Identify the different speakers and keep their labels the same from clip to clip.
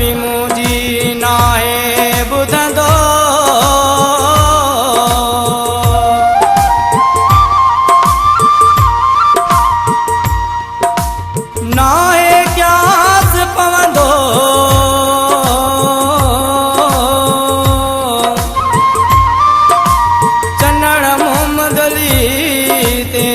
Speaker 1: बि मुंहिंजी नाहे ॿुधंदो। नाहे क्यास पवंदो। चन्नड़ मोहम्मद अली ते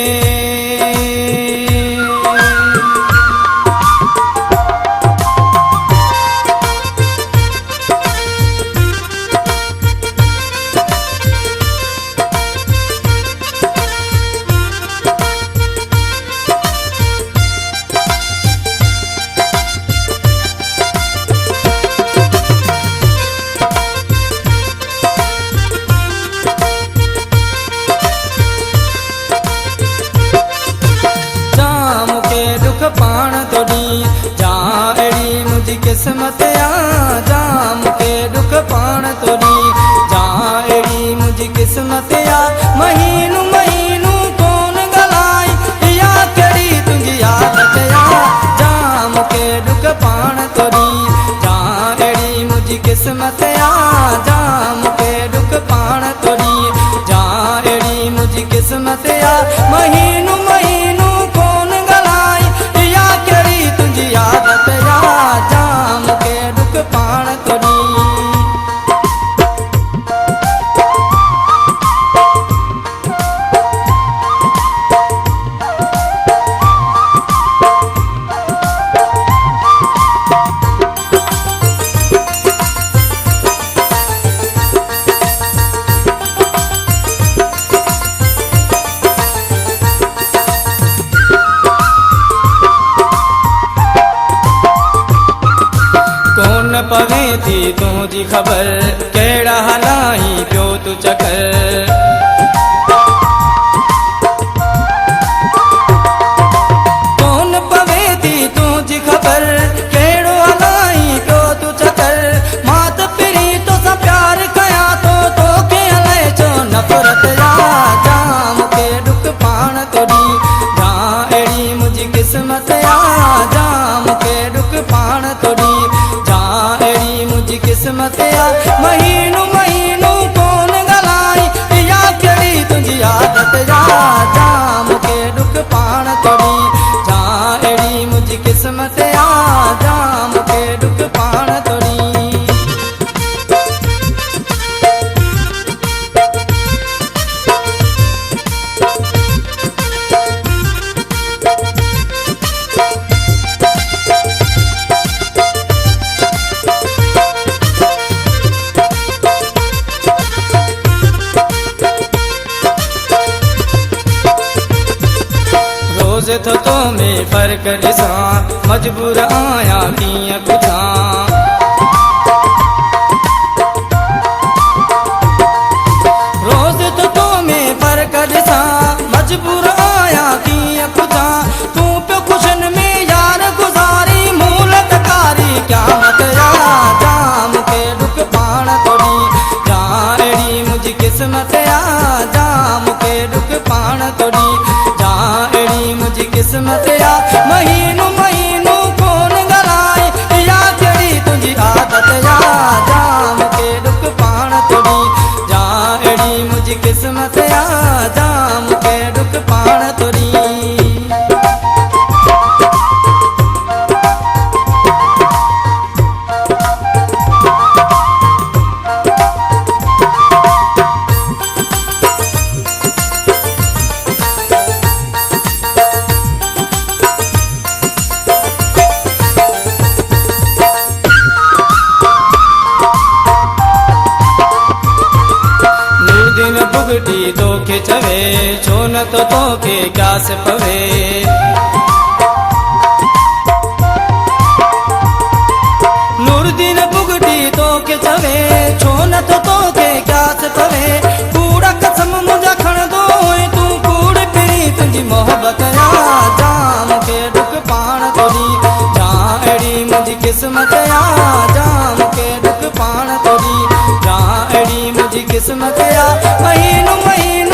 Speaker 1: पाण तोड़ी जा अड़ी मुझी किस्मत आ। जा मुके दुख पाण तोड़ी जा अड़ी मुझी किस्मत आ। महीनू महीनू कौन गलाई या कड़ी तुझी आदत आ। जा मुके दुख पाण तोड़ी जा अड़ी मुझी किस्मत आ। जा मुके दुख पाण तोड़ी जा अड़ी मुझी किस्मत आ। महीनू महीनू आदत आ। जा मुके दुख पाण तोड़ी पवे थी तुझी खबर केड़ा हलाई पियो तू चकर। कौन पवे थी तुझी खबर केड़ो हलाई पियो तू चकर। मात पिरी तो सा प्यार कया तो के हले छो नफरत आ। जा मुके दुख पाण तोड़ी जा अड़ी मुझी किस्मत आ। जा मुके दुख पाण तोड़ी किस्मत आ। महीनू महीनू कौन गलाई या कड़ी तुझी आदत आ। जा मुके दुख पाण तोड़ी जा अड़ी मुझी किस्मत आ। जा मुके दुख पाण तोड़ी तो में फर्क ॾिसां मजबूर आया कीअं पुछां। रोज़ तो में फर्क ॾिसां मजबूर आया कीअं पुछां। तूं पियो खुशन में यार गुज़ारी मूलत कारी क्या मत आ। जा मुके दुख पाण तोड़ी जा अड़ी मुझी किस्मत आ। जा मुके दुख पाण तोड़ी जा अड़ी मुझी किस्मत आ। महीनू महीनू कौन गलाई या कड़ी तुझी आदत आ। जा मुके दुख पाण तोड़ी जा अड़ी मुझी किस्मत आ। जा मुके दुख पाण तोड़ी बुगटी तोखे चवे छो न तो तोखे क्यास पवे। नूरदीन बुगटी तोखे चवे छो न तो तोखे क्यास पवे। कूड़ा कसम मुझा खण दो तू कूड़ पिरी तुझी मोहब्बत आ। जा मुके दुख पाण तोड़ी जा अड़ी मुझी किस्मत आ। जा मुके दुख पाण तोड़ी जा अड़ी मुझी किस्मत आ। महीनू महीनू